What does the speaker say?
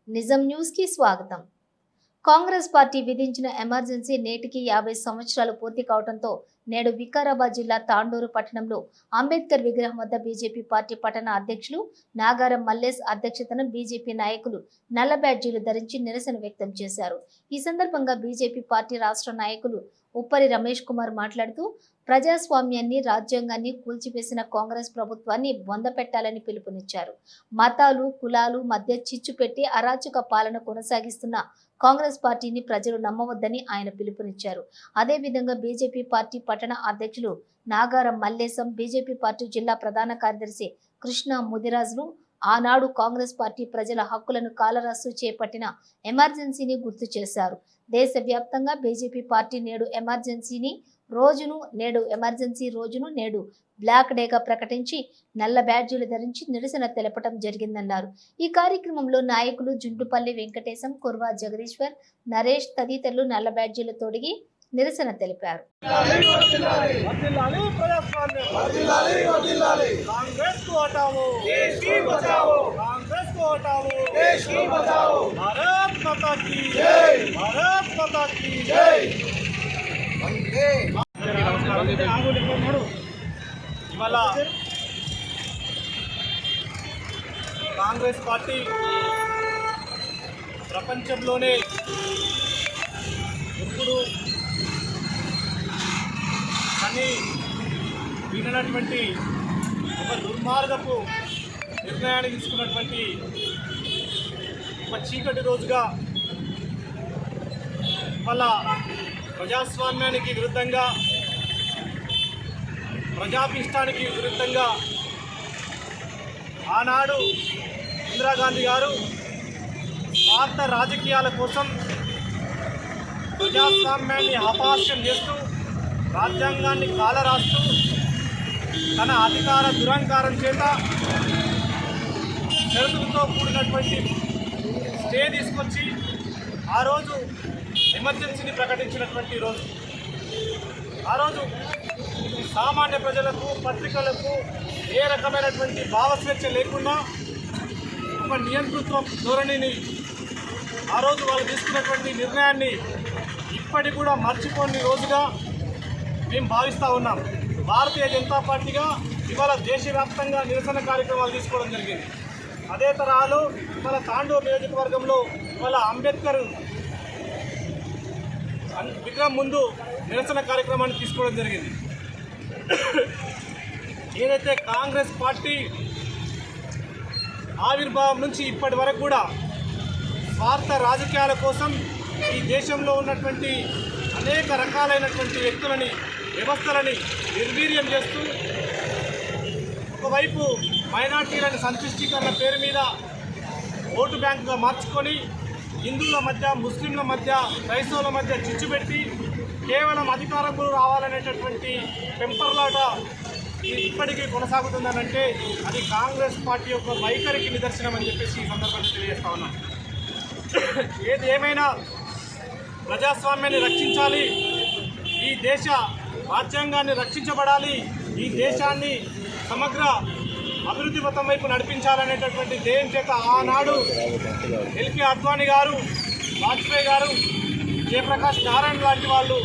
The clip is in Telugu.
నిజం న్యూస్ కి స్వాగతం. కాంగ్రెస్ పార్టీ విధించిన ఎమర్జెన్సీ నేటికి 50 సంవత్సరాలు పూర్తి కావడంతో నేడు వికారాబాద్ జిల్లా తాండూరు పట్టణంలో అంబేద్కర్ విగ్రహం వద్ద బీజేపీ పార్టీ పట్టణ అధ్యక్షులు నాగారం మల్లేష్ అధ్యక్షతన బీజేపీ నాయకులు నల్ల బ్యాడ్జీలు ధరించి నిరసన వ్యక్తం చేశారు. ఈ సందర్భంగా బీజేపీ పార్టీ రాష్ట్ర నాయకులు ఉప్పరి రమేష్ కుమార్ మాట్లాడుతూ ప్రజాస్వామ్యాన్ని రాజ్యాంగాన్ని కూల్చివేసిన కాంగ్రెస్ ప్రభుత్వాన్ని బొందపెట్టాలని పిలుపునిచ్చారు. మతాలు కులాలు మధ్య చిచ్చు పెట్టి అరాచక పాలన కొనసాగిస్తున్న కాంగ్రెస్ పార్టీని ప్రజలు నమ్మవద్దని ఆయన పిలుపునిచ్చారు. అదేవిధంగా బీజేపీ పార్టీ పట్టణ అధ్యక్షులు నాగారం మల్లేశం, బీజేపీ పార్టీ జిల్లా ప్రధాన కార్యదర్శి కృష్ణ ముదిరాజులు ఆనాడు కాంగ్రెస్ పార్టీ ప్రజల హక్కులను కాలరాస్తూ చేపట్టిన ఎమర్జెన్సీని గుర్తు చేశారు. దేశవ్యాప్తంగా బీజేపీ పార్టీ నేడు ఎమర్జెన్సీ రోజును నేడు బ్లాక్ డేగా ప్రకటించి నల్ల బ్యాడ్జీలు ధరించి నిరసన తెలపడం జరిగిందన్నారు. ఈ కార్యక్రమంలో నాయకులు జుంటుపల్లి వెంకటేశం, కుర్వా జగదీశ్వర్, నరేష్ తదితరులు నల్ల బ్యాడ్జీలు తొడిగి నిరసన తెలిపారు. ఇవాళ కాంగ్రెస్ పార్టీ ప్రపంచంలోనే ఎప్పుడు కానీ విననటువంటి ఒక దుర్మార్గపు నిర్ణయాన్ని తీసుకున్నటువంటి ఒక చీకటి రోజుగా ఇవాళ ప్రజాస్వామ్యానికి విరుద్ధంగా, ప్రజాభిష్టానికి విరుద్ధంగా ఆనాడు ఇందిరాగాంధీ గారు స్వార్థ రాజకీయాల కోసం ప్రజాస్వామ్యాన్ని అపహాస్యం చేస్తూ, రాజ్యాంగాన్ని కాలరాస్తూ, తన అధికార దురహంకారం చేత షరతులతో కూడినటువంటి స్టే తీసుకొచ్చి ఆ రోజు ఎమర్జెన్సీని ప్రకటించినటువంటి రోజు. ఆ రోజు సామాన్య ప్రజలకు, పత్రికలకు ఏ రకమైనటువంటి భావస్వేచ్ఛ లేకుండా ఒక నియంతృత్వ ధోరణిని ఆ రోజు వాళ్ళు తీసుకున్నటువంటి నిర్ణయాన్ని ఇప్పటికి కూడా మర్చిపోని రోజుగా మేము భావిస్తూ ఉన్నాం. భారతీయ జనతా పార్టీగా ఇవాళ దేశవ్యాప్తంగా నిరసన కార్యక్రమాలు తీసుకోవడం జరిగింది. అదే తరహాలో ఇవాళ తాండూరు నియోజకవర్గంలో ఇవాళ అంబేద్కర్ విగ్రహం ముందు నిరసన కార్యక్రమాన్ని తీసుకోవడం జరిగింది. ఏదైతే కాంగ్రెస్ పార్టీ ఆవిర్భావం నుంచి ఇప్పటి వరకు కూడా స్వార్థ రాజకీయాల కోసం ఈ దేశంలో ఉన్నటువంటి అనేక రకాలైనటువంటి వ్యక్తులని, వ్యవస్థలని నిర్వీర్యం చేస్తూ, ఒకవైపు మైనార్టీలను సంతుష్టీకరణ పేరు మీద ఓటు బ్యాంకుగా మార్చుకొని హిందువుల మధ్య, ముస్లింల మధ్య, క్రైస్తవుల మధ్య చిచ్చు పెట్టి కేవలం అధికారంలో రావాలనేటటువంటి పెంపర్లాట ఇప్పటికీ కొనసాగుతుందనంటే అది కాంగ్రెస్ పార్టీ యొక్క వైఖరికి నిదర్శనం అని చెప్పేసి ఈ సందర్భంగా తెలియజేస్తా ఉన్నాం. ఏది ఏమైనా ప్రజాస్వామ్యాన్ని రక్షించాలి, ఈ దేశ రాజ్యాంగాన్ని రక్షించబడాలి, ఈ దేశాన్ని సమగ్ర అభివృద్ధి పథం వైపు నడిపించాలనేటటువంటి ధ్యేయం చేత ఆనాడు ఎల్కే అద్వానీ గారు, వాజ్పేయి గారు, జయప్రకాష్ నారాయణ లాంటి వాళ్ళు